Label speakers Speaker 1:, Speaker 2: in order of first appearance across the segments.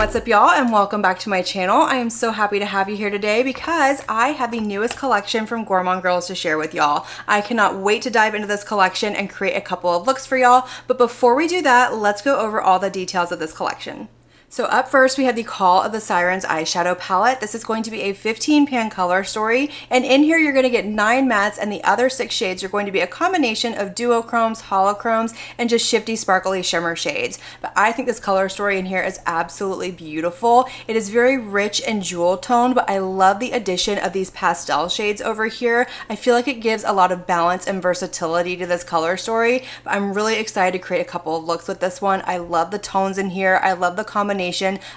Speaker 1: What's up, y'all, and welcome back to my channel. I am so happy to have you here today because I have the newest collection from Gourmande Girls to share with y'all. I cannot wait to dive into this collection and create a couple of looks for y'all, but before we do that, let's go over all the details of this collection. So up first, we have the Call of the Sirens eyeshadow palette. This is going to be a 15-pan color story, and in here you're going to get 9 mattes, and the other 6 shades are going to be a combination of duochromes, holochromes, and just shifty, sparkly shimmer shades. But I think this color story in here is absolutely beautiful. It is very rich and jewel toned, but I love the addition of these pastel shades over here. I feel like it gives a lot of balance and versatility to this color story, but I'm really excited to create a couple of looks with this one. I love the tones in here. I love the combination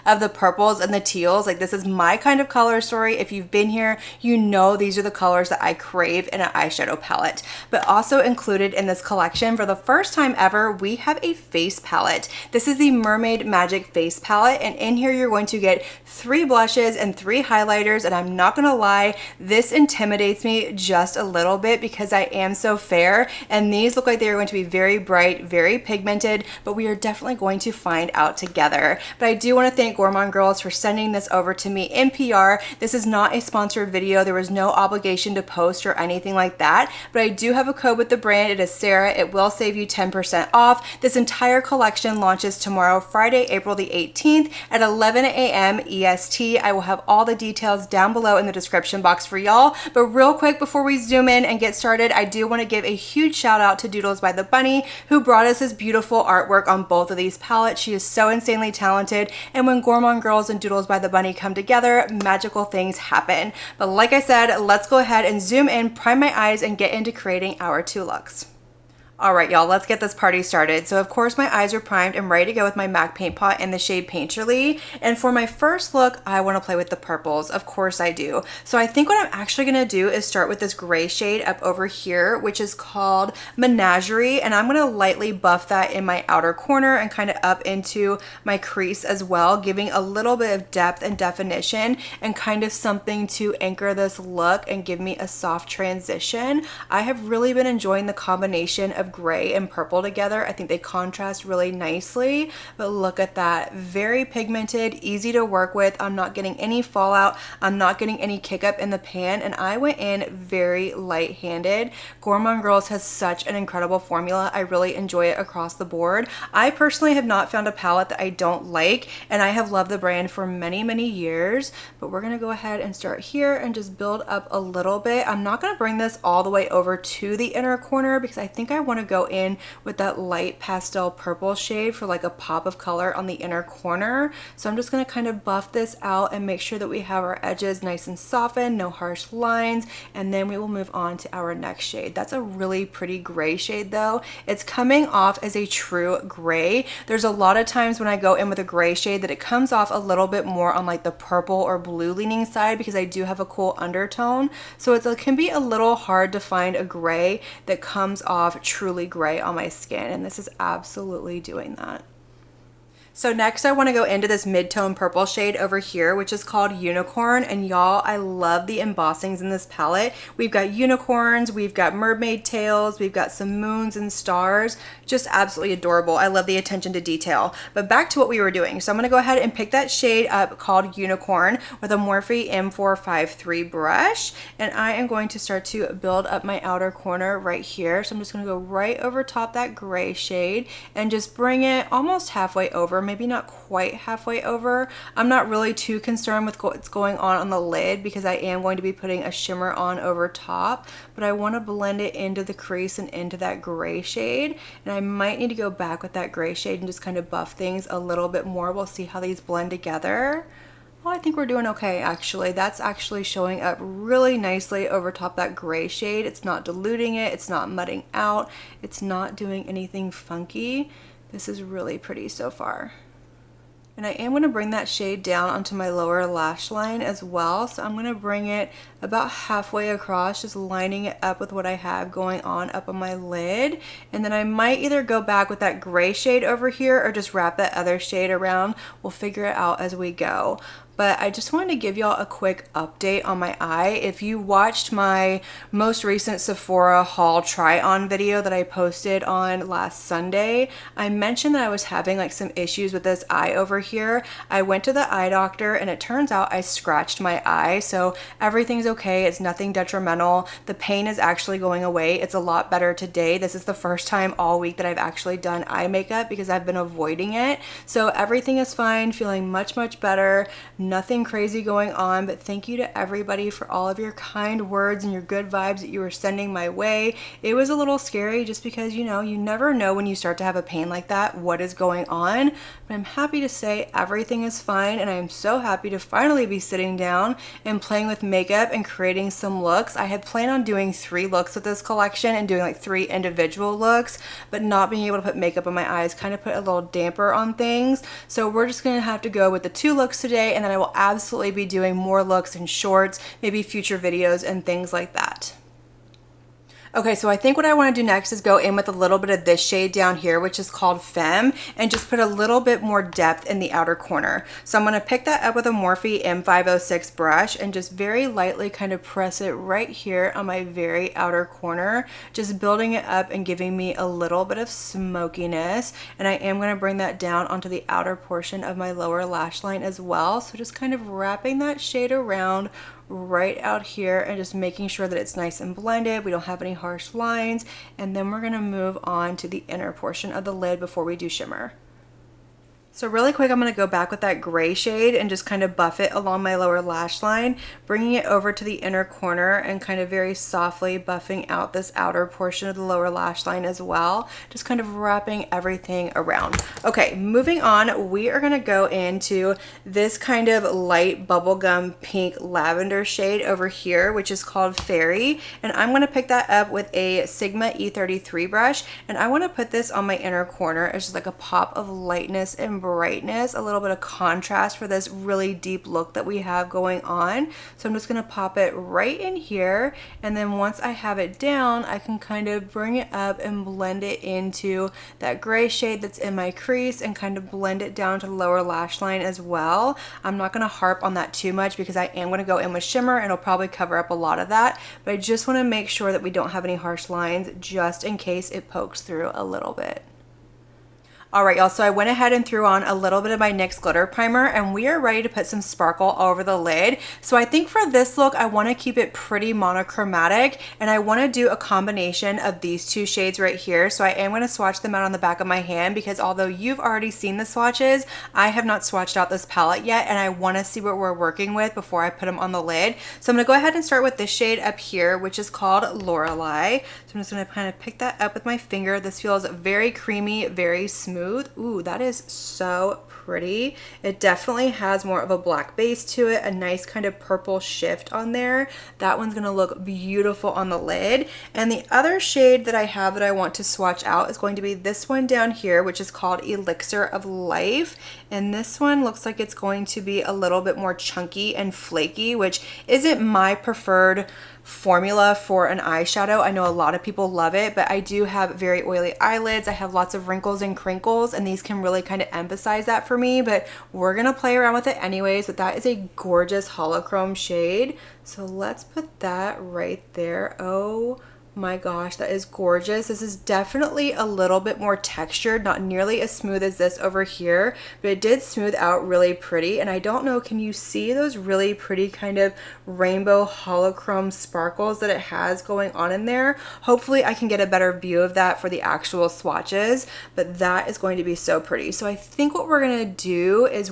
Speaker 1: of the purples and the teals. Like, this is my kind of color story. If you've been here, you know these are the colors that I crave in an eyeshadow palette. But also included in this collection, for the first time ever, we have a face palette. This is the Mermaid Magic Face Palette, and in here you're going to get 3 blushes and 3 highlighters, and I'm not gonna lie, this intimidates me just a little bit because I am so fair, and these look like they are going to be very bright, very pigmented, but we are definitely going to find out together. But I do want to thank Gourmande Girls for sending this over to me in PR. This is not a sponsored video. There was no obligation to post or anything like that, but I do have a code with the brand. It is Sarah. It will save you 10% off. This entire collection launches tomorrow, Friday, April the 18th at 11 a.m. EST. I will have all the details down below in the description box for y'all. But real quick, before we zoom in and get started, I do want to give a huge shout out to Doodles by the Bunny, who brought us this beautiful artwork on both of these palettes. She is so insanely talented, and when Gourmande Girls and Doodles by the Bunny come together, magical things happen. But like I said, let's go ahead and zoom in, prime my eyes, and get into creating our 2 looks. All right, y'all, let's get this party started. So of course my eyes are primed and ready to go with my MAC paint pot in the shade Painterly. And for my first look, I want to play with the purples. Of course I do. So I think what I'm actually going to do is start with this gray shade up over here, which is called Menagerie. And I'm going to lightly buff that in my outer corner and kind of up into my crease as well, giving a little bit of depth and definition and kind of something to anchor this look and give me a soft transition. I have really been enjoying the combination of gray and purple together. I think they contrast really nicely, but look at that. Very pigmented, easy to work with. I'm not getting any fallout. I'm not getting any kick up in the pan, and I went in very light-handed. Gourmande Girls has such an incredible formula. I really enjoy it across the board. I personally have not found a palette that I don't like, and I have loved the brand for many, many years, but we're gonna go ahead and start here and just build up a little bit. I'm not gonna bring this all the way over to the inner corner because I think I want to go in with that light pastel purple shade for like a pop of color on the inner corner. So I'm just going to kind of buff this out and make sure that we have our edges nice and softened, no harsh lines, and then we will move on to our next shade. That's a really pretty gray shade though. It's coming off as a true gray. There's a lot of times when I go in with a gray shade that it comes off a little bit more on like the purple or blue leaning side because I do have a cool undertone. So it can be a little hard to find a gray that comes off truly gray on my skin, and this is absolutely doing that. So next I want to go into this mid-tone purple shade over here, which is called Unicorn, and y'all, I love the embossings in this palette. We've got unicorns, we've got mermaid tails, we've got some moons and stars. Just absolutely adorable. I love the attention to detail. But back to what we were doing. So I'm going to go ahead and pick that shade up called Unicorn with a Morphe M453 brush, and I am going to start to build up my outer corner right here. So I'm just going to go right over top that gray shade and just bring it almost halfway over, maybe not quite halfway over. I'm not really too concerned with what's going on the lid because I am going to be putting a shimmer on over top, but I want to blend it into the crease and into that gray shade, and I might need to go back with that gray shade and just kind of buff things a little bit more. We'll see how these blend together. Well, I think we're doing okay actually. That's actually showing up really nicely over top that gray shade. It's not diluting it, it's not mudding out, it's not doing anything funky. This is really pretty so far. And I am going to bring that shade down onto my lower lash line as well. So I'm going to bring it about halfway across, just lining it up with what I have going on up on my lid. And then I might either go back with that gray shade over here or just wrap that other shade around. We'll figure it out as we go. but I just wanted to give y'all a quick update on my eye. If you watched my most recent Sephora haul try-on video that I posted on last Sunday, I mentioned that I was having like some issues with this eye over here. I went to the eye doctor and it turns out I scratched my eye, so everything's okay. It's nothing detrimental. The pain is actually going away. It's a lot better today. This is the first time all week that I've actually done eye makeup because I've been avoiding it. So everything is fine, feeling much better, nothing crazy going on. But thank you to everybody for all of your kind words and your good vibes that you were sending my way. It was a little scary just because, you know, you never know when you start to have a pain like that what is going on, but I'm happy to say everything is fine, and I'm so happy to finally be sitting down and playing with makeup and creating some looks. I had planned on doing 3 looks with this collection and doing like 3 individual looks, but not being able to put makeup on my eyes kind of put a little damper on things. So we're just gonna have to go with the 2 looks today, and then I will absolutely be doing more looks and shorts, maybe future videos and things like that. Okay, so I think what I want to do next is go in with a little bit of this shade down here, which is called Femme, and just put a little bit more depth in the outer corner. So I'm going to pick that up with a Morphe M506 brush and just very lightly kind of press it right here on my very outer corner, just building it up and giving me a little bit of smokiness. And I am going to bring that down onto the outer portion of my lower lash line as well. So just kind of wrapping that shade around right out here and just making sure that it's nice and blended. We don't have any harsh lines. And then we're gonna move on to the inner portion of the lid before we do shimmer. So really quick, I'm going to go back with that gray shade and just kind of buff it along my lower lash line, bringing it over to the inner corner and kind of very softly buffing out this outer portion of the lower lash line as well. Just kind of wrapping everything around. Okay, moving on, we are going to go into this kind of light bubblegum pink lavender shade over here, which is called Fairy. And I'm going to pick that up with a Sigma E33 brush. And I want to put this on my inner corner as just like a pop of lightness and brightness, a little bit of contrast for this really deep look that we have going on. So I'm just going to pop it right in here, and then once I have it down, I can kind of bring it up and blend it into that gray shade that's in my crease and kind of blend it down to the lower lash line as well. I'm not going to harp on that too much because I am going to go in with shimmer and it'll probably cover up a lot of that, but I just want to make sure that we don't have any harsh lines just in case it pokes through a little bit. All right, y'all, so I went ahead and threw on a little bit of my NYX glitter primer, and we are ready to put some sparkle all over the lid. So I think for this look, I want to keep it pretty monochromatic, and I want to do a combination of these 2 shades right here. So I am going to swatch them out on the back of my hand because although you've already seen the swatches, I have not swatched out this palette yet, and I want to see what we're working with before I put them on the lid. So I'm going to go ahead and start with this shade up here, which is called Lorelei. So I'm just going to kind of pick that up with my finger. This feels very creamy, very smooth. Ooh, that is so pretty. It definitely has more of a black base to it, a nice kind of purple shift on there. That one's gonna look beautiful on the lid. And the other shade that I have that I want to swatch out is going to be this one down here, which is called Elixir of Life. And this one looks like it's going to be a little bit more chunky and flaky, which isn't my preferred formula for an eyeshadow. I know a lot of people love it, but I do have very oily eyelids. I have lots of wrinkles and crinkles, and these can really kind of emphasize that for me, but we're gonna play around with it anyways. But that is a gorgeous holochrome shade. So let's put that right there. Oh my gosh, that is gorgeous. This is definitely a little bit more textured, not nearly as smooth as this over here, but it did smooth out really pretty. And I don't know, can you see those really pretty kind of rainbow holochrome sparkles that it has going on in there? Hopefully I can get a better view of that for the actual swatches, but that is going to be so pretty. So I think what we're gonna do is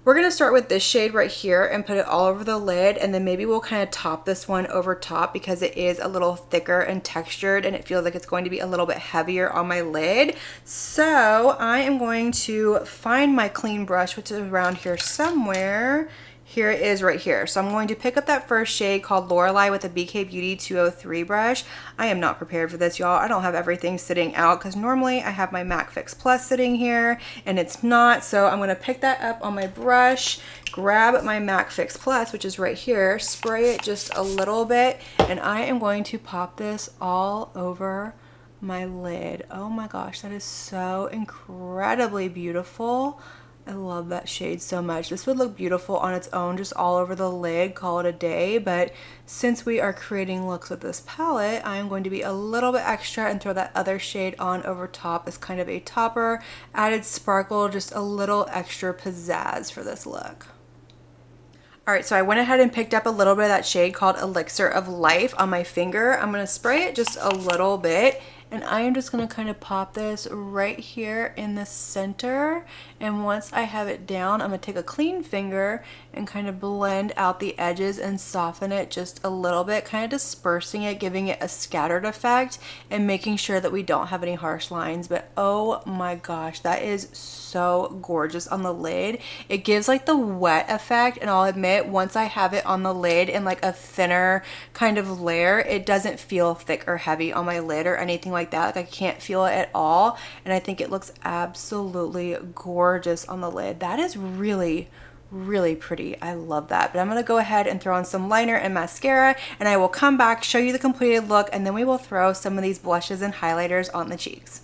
Speaker 1: we're gonna start with this shade right here and put it all over the lid, and then maybe we'll kind of top this one over top because it is a little thicker and textured and it feels like it's going to be a little bit heavier on my lid. So I am going to find my clean brush, which is around here somewhere. Here it is right here. So I'm going to pick up that first shade called Lorelei with a BK Beauty 203 brush. I am not prepared for this, y'all. I don't have everything sitting out because normally I have my MAC Fix Plus sitting here and it's not. So I'm gonna pick that up on my brush, grab my MAC Fix Plus, which is right here, spray it just a little bit, and I am going to pop this all over my lid. Oh my gosh, that is so incredibly beautiful. I love that shade so much. This would look beautiful on its own, just all over the lid, call it a day. But since we are creating looks with this palette, I'm going to be a little bit extra and throw that other shade on over top as kind of a topper, added sparkle, just a little extra pizzazz for this look. All right, so I went ahead and picked up a little bit of that shade called Elixir of Life on my finger. I'm gonna spray it just a little bit, and I am just gonna kind of pop this right here in the center. And once I have it down, I'm gonna take a clean finger and kind of blend out the edges and soften it just a little bit, kind of dispersing it, giving it a scattered effect and making sure that we don't have any harsh lines. But oh my gosh, that is so gorgeous on the lid. It gives like the wet effect, and I'll admit, once I have it on the lid in like a thinner kind of layer, it doesn't feel thick or heavy on my lid or anything like that. Like I can't feel it at all, and I think it looks absolutely gorgeous on the lid. That is really pretty. I love that. But I'm gonna go ahead and throw on some liner and mascara, and I will come back, show you the completed look, and then we will throw some of these blushes and highlighters on the cheeks.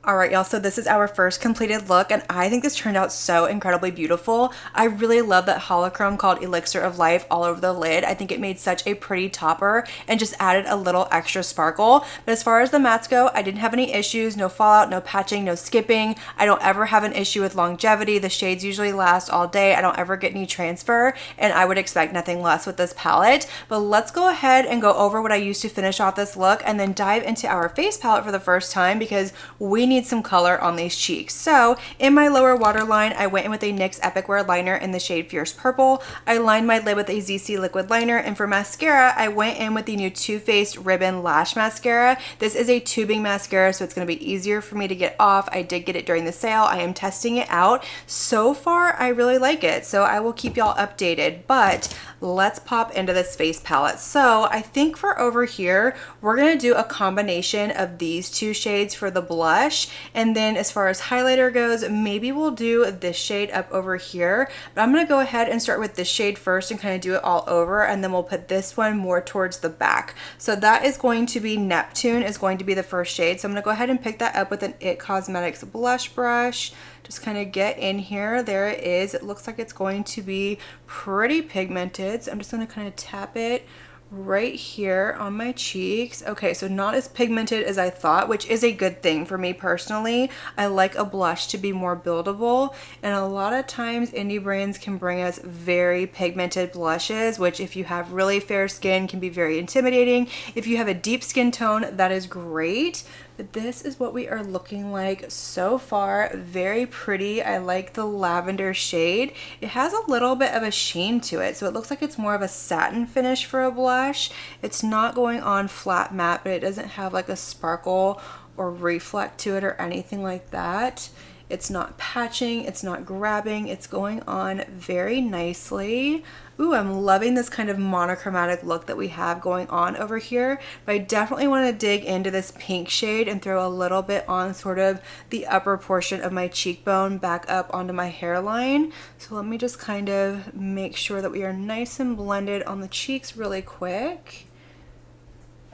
Speaker 1: All right, y'all, so this is our first completed look, and I think this turned out so incredibly beautiful. I really love that holochrome called Elixir of Life all over the lid. I think it made such a pretty topper and just added a little extra sparkle. But as far as the mattes go, I didn't have any issues, no fallout, no patching, no skipping. I don't ever have an issue with longevity. The shades usually last all day. I don't ever get any transfer, and I would expect nothing less with this palette. But let's go ahead and go over what I used to finish off this look and then dive into our face palette for the first time, because we need some color on these cheeks. So in my lower waterline, I went in with a NYX Epic Wear liner in the shade Fierce Purple. I lined my lid with a ZC liquid liner, and for mascara, I went in with the new Too Faced Ribbon Lash Mascara. This is a tubing mascara, so it's going to be easier for me to get off. I did get it during the sale. I am testing it out. So far, I really like it, so I will keep y'all updated. But let's pop into this face palette. So I think for over here, we're going to do a combination of these two shades for the blush. And then as far as highlighter goes, maybe we'll do this shade up over here. But I'm going to go ahead and start with this shade first and kind of do it all over. And then we'll put this one more towards the back. So that is going to be Neptune, is going to be the first shade. So I'm going to go ahead and pick that up with an IT Cosmetics blush brush. Just kind of get in here. There it is. It looks like it's going to be pretty pigmented. So I'm just going to kind of tap it right here on my cheeks. Okay, so not as pigmented as I thought, which is a good thing for me personally. I like a blush to be more buildable, and a lot of times indie brands can bring us very pigmented blushes, which if you have really fair skin can be very intimidating. If you have a deep skin tone, that is great. But this is what we are looking like so far. Very pretty. I like the lavender shade. It has a little bit of a sheen to it, so it looks like it's more of a satin finish for a blush. It's not going on flat matte, but it doesn't have like a sparkle or reflect to it or anything like that. It's not patching, it's not grabbing, it's going on very nicely. Ooh, I'm loving this kind of monochromatic look that we have going on over here, but I definitely want to dig into this pink shade and throw a little bit on sort of the upper portion of my cheekbone back up onto my hairline. So let me just kind of make sure that we are nice and blended on the cheeks really quick.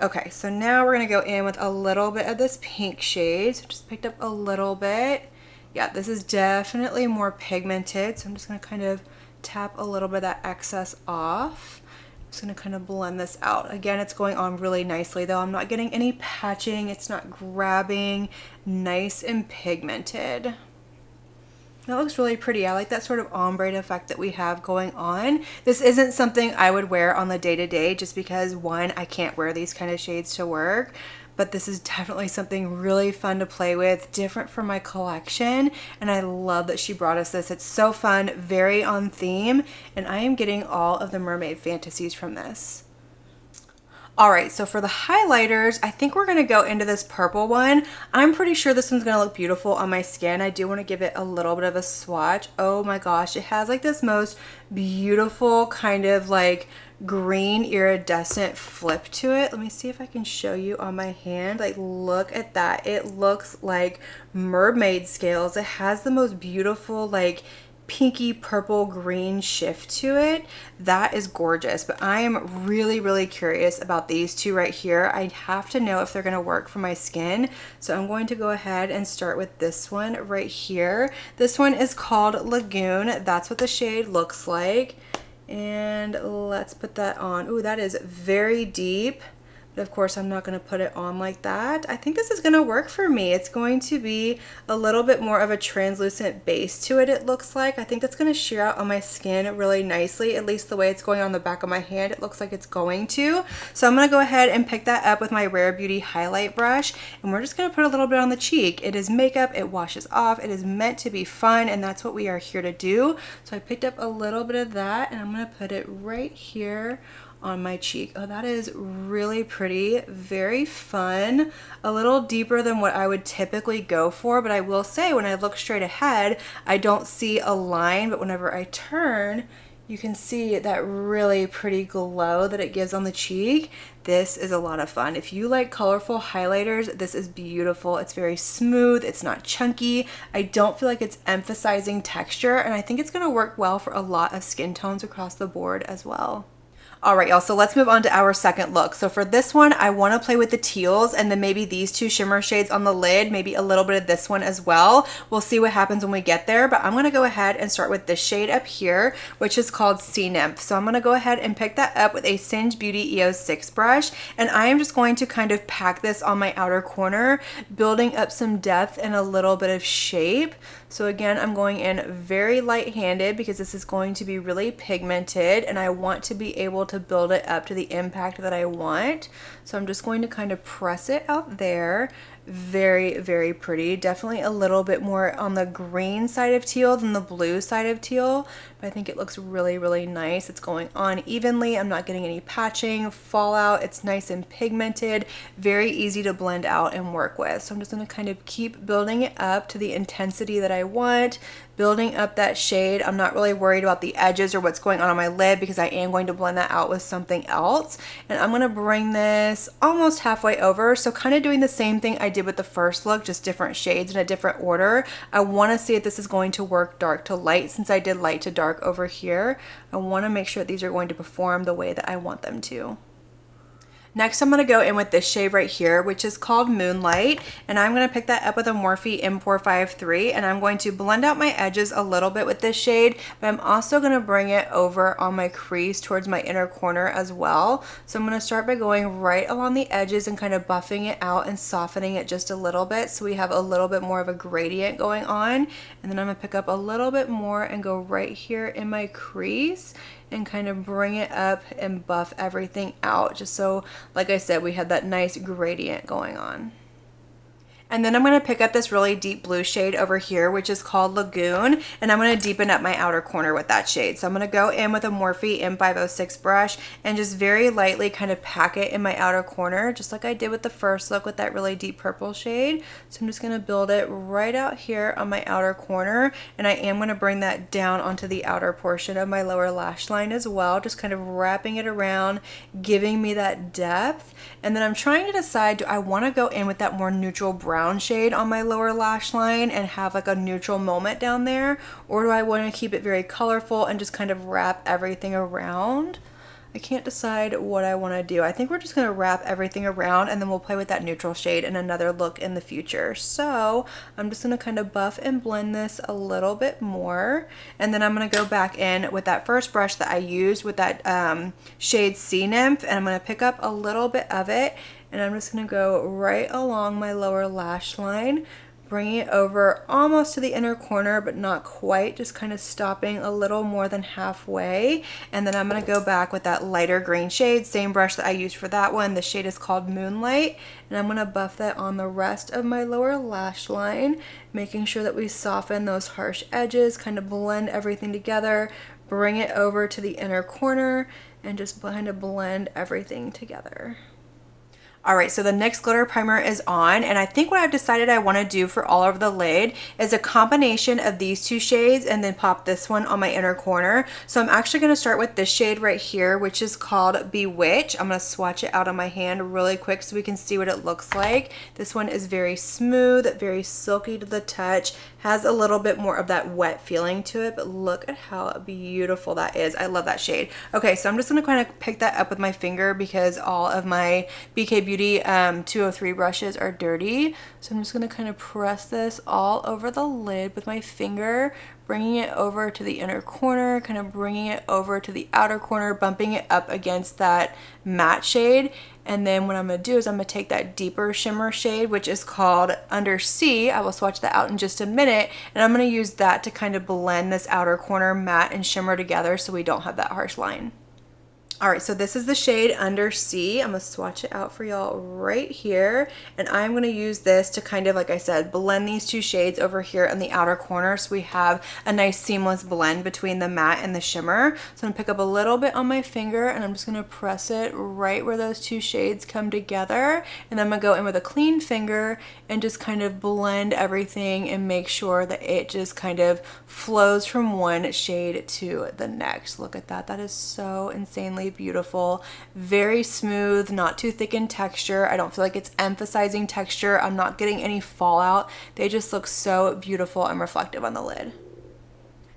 Speaker 1: Okay, so now we're going to go in with a little bit of this pink shade. So just picked up a little bit. Yeah, this is definitely more pigmented, so I'm just going to kind of tap a little bit of that excess off. I'm just going to kind of blend this out. Again, it's going on really nicely though. I'm not getting any patching. It's not grabbing. Nice and pigmented. That looks really pretty. I like that sort of ombre effect that we have going on. This isn't something I would wear on the day-to-day just because, one, I can't wear these kind of shades to work. But this is definitely something really fun to play with, different from my collection, and I love that she brought us this. It's so fun, very on theme, and I am getting all of the mermaid fantasies from this. All right, so for the highlighters, I think we're gonna go into this purple one. I'm pretty sure this one's gonna look beautiful on my skin. I do wanna give it a little bit of a swatch. Oh my gosh, it has like this most beautiful kind of like green iridescent flip to it. Let me see if I can show you on my hand. Like, look at that. It looks like mermaid scales. It has the most beautiful like pinky purple green shift to it. That is gorgeous, but I am really curious about these two right here. I have to know if they're gonna work for my skin, so I'm going to go ahead and start with this one right here. This one is called Lagoon. That's what the shade looks like, and let's put that on. Ooh, that is very deep. But of course, I'm not going to put it on like that. I think this is going to work for me. It's going to be a little bit more of a translucent base to it, it looks like. I think that's going to sheer out on my skin really nicely, at least the way it's going on the back of my hand. It looks like it's going to. So I'm going to go ahead and pick that up with my Rare Beauty highlight brush, and we're just going to put a little bit on the cheek. It is makeup, it washes off, it is meant to be fun, and that's what we are here to do. So I picked up a little bit of that, and I'm going to put it right here on my cheek. Oh, that is really pretty, very fun, a little deeper than what I would typically go for, but I will say when I look straight ahead, I don't see a line, but whenever I turn, you can see that really pretty glow that it gives on the cheek. This is a lot of fun. If you like colorful highlighters, this is beautiful. It's very smooth, it's not chunky. I don't feel like it's emphasizing texture, and I think it's gonna work well for a lot of skin tones across the board as well. All right, y'all, so let's move on to our second look. So for this one, I want to play with the teals and then maybe these two shimmer shades on the lid, maybe a little bit of this one as well. We'll see what happens when we get there, but I'm going to go ahead and start with this shade up here, which is called Sea Nymph. So I'm going to go ahead and pick that up with a Singe Beauty EOS 6 brush, and I am just going to kind of pack this on my outer corner, building up some depth and a little bit of shape. So again, I'm going in very light-handed because this is going to be really pigmented, and I want to be able to build it up to the impact that I want. So I'm just going to kind of press it out there. Very pretty. Definitely a little bit more on the green side of teal than the blue side of teal, but I think it looks really nice. It's going on evenly. I'm not getting any patching, fallout. It's nice and pigmented, very easy to blend out and work with. So I'm just going to kind of keep building it up to the intensity that I want, building up that shade. I'm not really worried about the edges or what's going on my lid because I am going to blend that out with something else. And I'm going to bring this almost halfway over, so kind of doing the same thing I did with the first look, just different shades in a different order. I want to see if this is going to work dark to light. Since I did light to dark over here, I want to make sure that these are going to perform the way that I want them to. Next, I'm going to go in with this shade right here, which is called Moonlight, and I'm going to pick that up with a Morphe M453, and I'm going to blend out my edges a little bit with this shade, but I'm also going to bring it over on my crease towards my inner corner as well. So I'm going to start by going right along the edges and kind of buffing it out and softening it just a little bit so we have a little bit more of a gradient going on, and then I'm going to pick up a little bit more and go right here in my crease and kind of bring it up and buff everything out, just so, like I said, we have that nice gradient going on. And then I'm going to pick up this really deep blue shade over here, which is called Lagoon, and I'm going to deepen up my outer corner with that shade. So I'm going to go in with a Morphe M506 brush and just very lightly kind of pack it in my outer corner, just like I did with the first look with that really deep purple shade. So I'm just going to build it right out here on my outer corner, and I am going to bring that down onto the outer portion of my lower lash line as well, just kind of wrapping it around, giving me that depth. And then I'm trying to decide, do I want to go in with that more neutral brown shade on my lower lash line and have like a neutral moment down there, or do I want to keep it very colorful and just kind of wrap everything around? I can't decide what I want to do. I think we're just going to wrap everything around, and then we'll play with that neutral shade in another look in the future. So I'm just going to kind of buff and blend this a little bit more, and then I'm going to go back in with that first brush that I used with that shade Sea Nymph, and I'm going to pick up a little bit of it, and I'm just going to go right along my lower lash line, bringing it over almost to the inner corner, but not quite, just kind of stopping a little more than halfway. And then I'm going to go back with that lighter green shade, same brush that I used for that one. The shade is called Moonlight, and I'm going to buff that on the rest of my lower lash line, making sure that we soften those harsh edges, kind of blend everything together, bring it over to the inner corner, and just kind of blend everything together. All right, so the NYX glitter primer is on, and I think what I've decided I want to do for all over the lid is a combination of these two shades and then pop this one on my inner corner. So I'm actually going to start with this shade right here, which is called Bewitch. I'm going to swatch it out on my hand really quick so we can see what it looks like. This one is very smooth, very silky to the touch, has a little bit more of that wet feeling to it, but look at how beautiful that is. I love that shade. Okay, so I'm just going to kind of pick that up with my finger because all of my BK Beauty 203 brushes are dirty. So I'm just going to kind of press this all over the lid with my finger, bringing it over to the inner corner, kind of bringing it over to the outer corner, bumping it up against that matte shade. And then what I'm going to do is I'm going to take that deeper shimmer shade, which is called Under Sea. I will swatch that out in just a minute. And I'm going to use that to kind of blend this outer corner matte and shimmer together so we don't have that harsh line. All right, so this is the shade Under Sea. I'm gonna swatch it out for y'all right here. And I'm gonna use this to kind of, like I said, blend these two shades over here in the outer corner so we have a nice seamless blend between the matte and the shimmer. So I'm gonna pick up a little bit on my finger and I'm just gonna press it right where those two shades come together. And then I'm gonna go in with a clean finger and just kind of blend everything and make sure that it just kind of flows from one shade to the next. Look at that, that is so insanely beautiful, very smooth, not too thick in texture. I don't feel like it's emphasizing texture. I'm not getting any fallout. They just look so beautiful and reflective on the lid.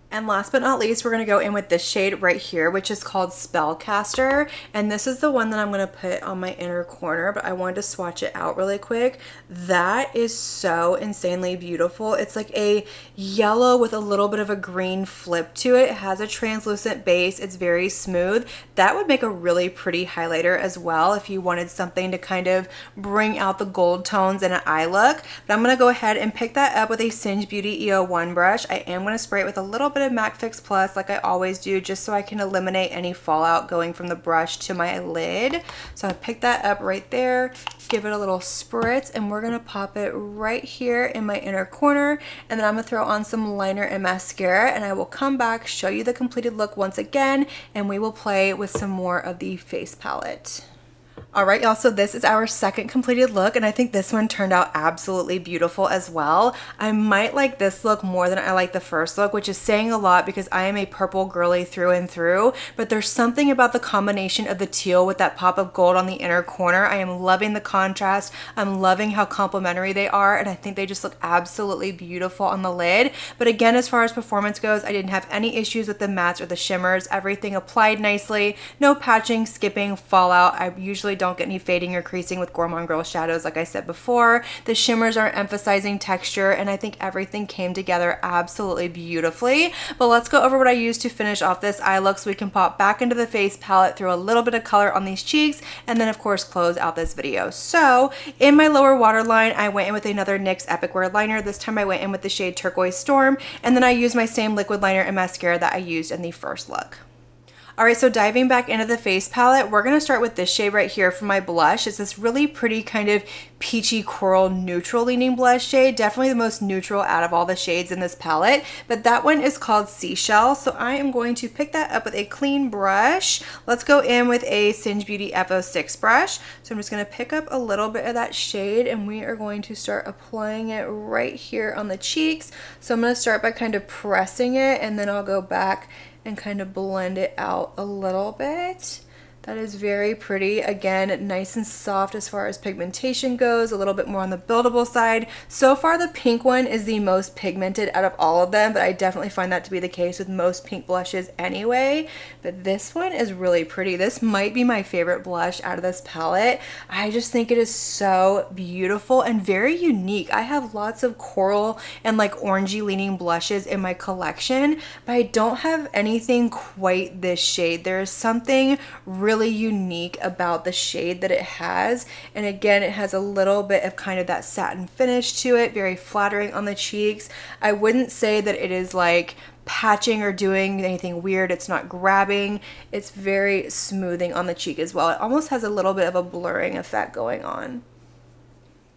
Speaker 1: And last but not least, we're going to go in with this shade right here, which is called Spellcaster. And this is the one that I'm going to put on my inner corner, but I wanted to swatch it out really quick. That is so insanely beautiful. It's like a yellow with a little bit of a green flip to it. It has a translucent base. It's very smooth. That would make a really pretty highlighter as well if you wanted something to kind of bring out the gold tones in an eye look. But I'm going to go ahead and pick that up with a Singe Beauty EO1 brush. I am going to spray it with a little bit of MAC Fix Plus like I always do, just so I can eliminate any fallout going from the brush to my lid. So I pick that up right there, give it a little spritz, and we're gonna pop it right here in my inner corner. And then I'm gonna throw on some liner and mascara, and I will come back, show you the completed look once again, and we will play with some more of the face palette. All right, y'all, so this is our second completed look, and I think this one turned out absolutely beautiful as well. I might like this look more than I like the first look, which is saying a lot because I am a purple girly through and through, but there's something about the combination of the teal with that pop of gold on the inner corner. I am loving the contrast. I'm loving how complementary they are, and I think they just look absolutely beautiful on the lid. But again, as far as performance goes, I didn't have any issues with the mattes or the shimmers. Everything applied nicely, no patching, skipping, fallout. I usually don't get any fading or creasing with Gourmande Girl shadows, like I said before. The shimmers are emphasizing texture, and I think everything came together absolutely beautifully. But let's go over what I used to finish off this eye look so we can pop back into the face palette, throw a little bit of color on these cheeks, and then of course close out this video. So in my lower waterline, I went in with another NYX Epic Wear liner. This time I went in with the shade Turquoise Storm, and then I used my same liquid liner and mascara that I used in the first look. All right, so diving back into the face palette, we're gonna start with this shade right here for my blush. It's this really pretty kind of peachy coral neutral leaning blush shade, definitely the most neutral out of all the shades in this palette, but that one is called Seashell. So I am going to pick that up with a clean brush. Let's go in with a Singe Beauty F06 brush. So I'm just gonna pick up a little bit of that shade, and we are going to start applying it right here on the cheeks. So I'm gonna start by kind of pressing it, and then I'll go back and kind of blend it out a little bit. That is very pretty. Again, nice and soft as far as pigmentation goes, a little bit more on the buildable side. So far, the pink one is the most pigmented out of all of them, but I definitely find that to be the case with most pink blushes anyway. But this one is really pretty. This might be my favorite blush out of this palette. I just think it is so beautiful and very unique. I have lots of coral and like orangey leaning blushes in my collection, but I don't have anything quite this shade. There is something really unique about the shade that it has, and again, it has a little bit of kind of that satin finish to it, very flattering on the cheeks. I wouldn't say that it is like patching or doing anything weird. It's not grabbing. It's very smoothing on the cheek as well. It almost has a little bit of a blurring effect going on.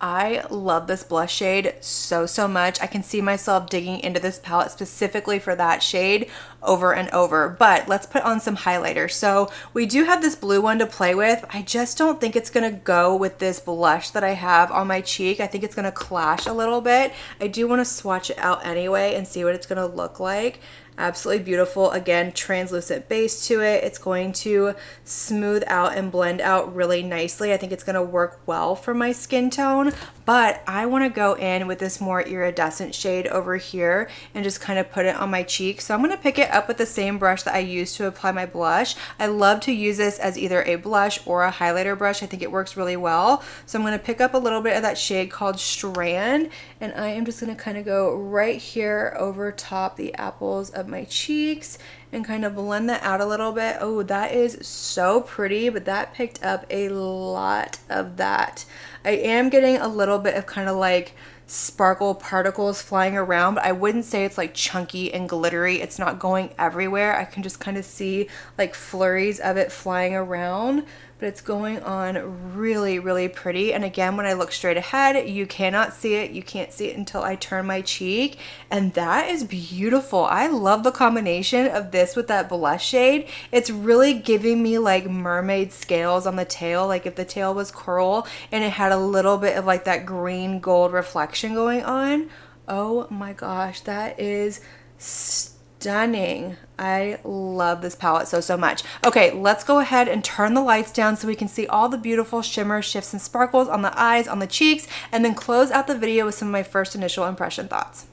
Speaker 1: I love this blush shade so much. I can see myself digging into this palette specifically for that shade over and over. But let's put on some highlighter. So we do have this blue one to play with. I just don't think it's gonna go with this blush that I have on my cheek. I think it's gonna clash a little bit. I do wanna swatch it out anyway and see what it's gonna look like. Absolutely beautiful. Again, translucent base to it. It's going to smooth out and blend out really nicely. I think it's going to work well for my skin tone, but I want to go in with this more iridescent shade over here and just kind of put it on my cheek. So I'm going to pick it up with the same brush that I used to apply my blush. I love to use this as either a blush or a highlighter brush. I think it works really well. So I'm going to pick up a little bit of that shade called Strand, and I am just going to kind of go right here over top the apples of my cheeks and kind of blend that out a little bit. Oh, that is so pretty, but that picked up a lot of that. I am getting a little bit of kind of like sparkle particles flying around, but I wouldn't say it's like chunky and glittery. It's not going everywhere. I can just kind of see like flurries of it flying around, but it's going on really pretty. And again, when I look straight ahead, you cannot see it. You can't see it until I turn my cheek, and that is beautiful. I love the combination of this with that blush shade. It's really giving me like mermaid scales on the tail, like if the tail was coral and it had a little bit of like that green gold reflection going on. Oh my gosh, that is stunning. I love this palette so much. Okay, let's go ahead and turn the lights down so we can see all the beautiful shimmers, shifts, and sparkles on the eyes, on the cheeks, and then close out the video with some of my first initial impression thoughts.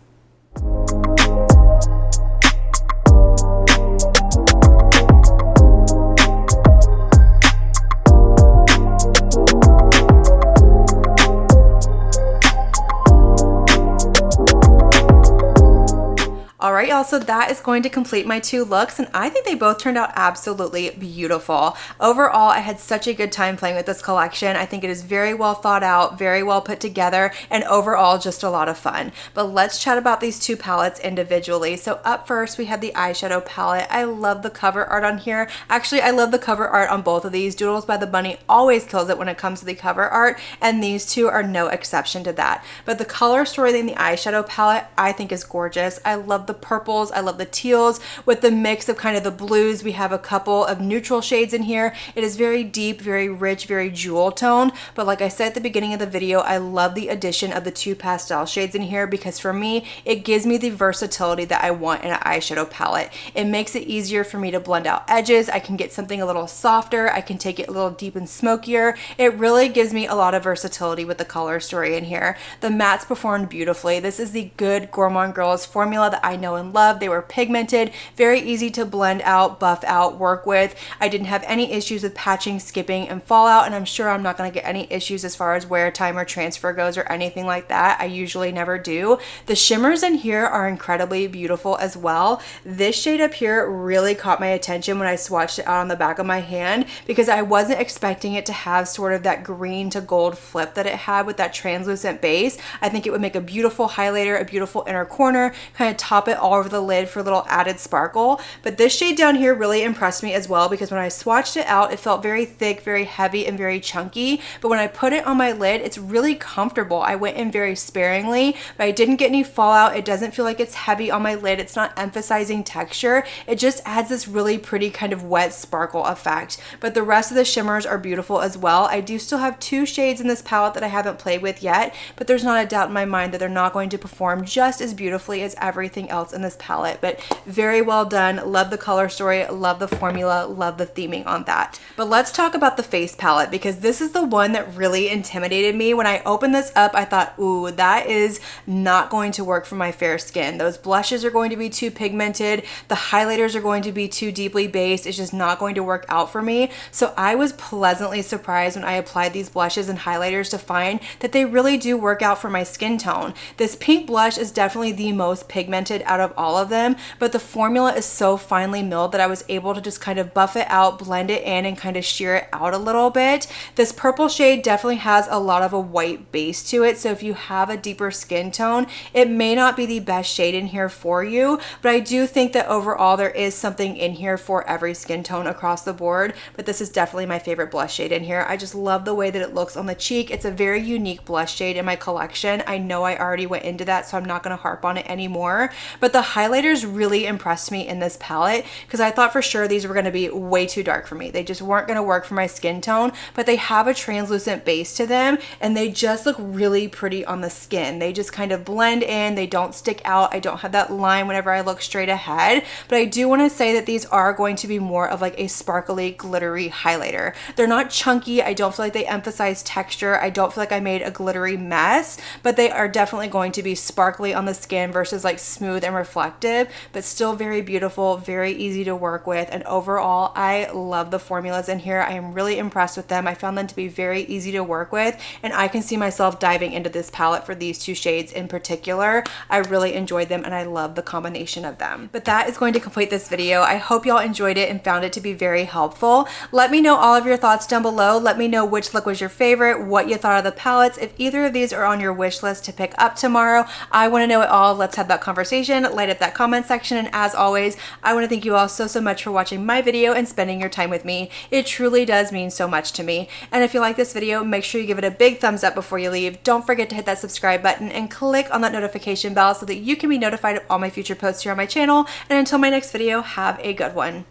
Speaker 1: All right, y'all, so that is going to complete my two looks, and I think they both turned out absolutely beautiful. Overall, I had such a good time playing with this collection. I think it is very well thought out, very well put together, and overall just a lot of fun. But let's chat about these two palettes individually. So up first, we have the eyeshadow palette. I love the cover art on here. Actually, I love the cover art on both of these. Doodles by the Bunny always kills it when it comes to the cover art, and these two are no exception to that. But the color story in the eyeshadow palette, I think is gorgeous. I love the purples, I love the teals with the mix of kind of the blues. We have a couple of neutral shades in here. It is very deep, very rich, very jewel toned, but like I said at the beginning of the video, I love the addition of the two pastel shades in here because for me, it gives me the versatility that I want in an eyeshadow palette. It makes it easier for me to blend out edges. I can get something a little softer. I can take it a little deep and smokier. It really gives me a lot of versatility with the color story in here. The mattes performed beautifully. This is the good Gourmande Girls formula that I know and love. They were pigmented, very easy to blend out, buff out, work with. I didn't have any issues with patching, skipping, and fallout, and I'm sure I'm not going to get any issues as far as wear time or transfer goes or anything like that. I usually never do. The shimmers in here are incredibly beautiful as well. This shade up here really caught my attention when I swatched it out on the back of my hand because I wasn't expecting it to have sort of that green to gold flip that it had with that translucent base. I think it would make a beautiful highlighter, a beautiful inner corner, kind of top it all over the lid for a little added sparkle. But this shade down here really impressed me as well because when I swatched it out, it felt very thick, very heavy, and very chunky. But when I put it on my lid, it's really comfortable. I went in very sparingly, but I didn't get any fallout. It doesn't feel like it's heavy on my lid. It's not emphasizing texture. It just adds this really pretty kind of wet sparkle effect. But the rest of the shimmers are beautiful as well. I do still have two shades in this palette that I haven't played with yet, but there's not a doubt in my mind that they're not going to perform just as beautifully as everything else in this palette. But very well done. Love the color story, love the formula, love the theming on that. But let's talk about the face palette because this is the one that really intimidated me. When I opened this up, I thought, ooh, that is not going to work for my fair skin. Those blushes are going to be too pigmented. The highlighters are going to be too deeply based. It's just not going to work out for me. So I was pleasantly surprised when I applied these blushes and highlighters to find that they really do work out for my skin tone. This pink blush is definitely the most pigmented out of all of them, but the formula is so finely milled that I was able to just kind of buff it out, blend it in, and kind of sheer it out a little bit. This purple shade definitely has a lot of a white base to it, so if you have a deeper skin tone, it may not be the best shade in here for you, but I do think that overall there is something in here for every skin tone across the board. But this is definitely my favorite blush shade in here. I just love the way that it looks on the cheek. It's a very unique blush shade in my collection. I know I already went into that, so I'm not going to harp on it anymore, but the highlighters really impressed me in this palette because I thought for sure these were going to be way too dark for me. They just weren't going to work for my skin tone, but they have a translucent base to them and they just look really pretty on the skin. They just kind of blend in. They don't stick out. I don't have that line whenever I look straight ahead, but I do want to say that these are going to be more of like a sparkly, glittery highlighter. They're not chunky. I don't feel like they emphasize texture. I don't feel like I made a glittery mess, but they are definitely going to be sparkly on the skin versus like smooth and reflective, but still very beautiful, very easy to work with. And overall, I love the formulas in here. I am really impressed with them. I found them to be very easy to work with, and I can see myself diving into this palette for these two shades in particular. I really enjoyed them and I love the combination of them. But that is going to complete this video. I hope y'all enjoyed it and found it to be very helpful. Let me know all of your thoughts down below. Let me know which look was your favorite, what you thought of the palettes. If either of these are on your wish list to pick up tomorrow, I want to know it all. Let's have that conversation. Light up that comment section. And as always, I want to thank you all so much for watching my video and spending your time with me. It truly does mean so much to me. And if you like this video, make sure you give it a big thumbs up before you leave. Don't forget to hit that subscribe button and click on that notification bell so that you can be notified of all my future posts here on my channel. And until my next video, have a good one.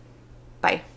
Speaker 1: Bye.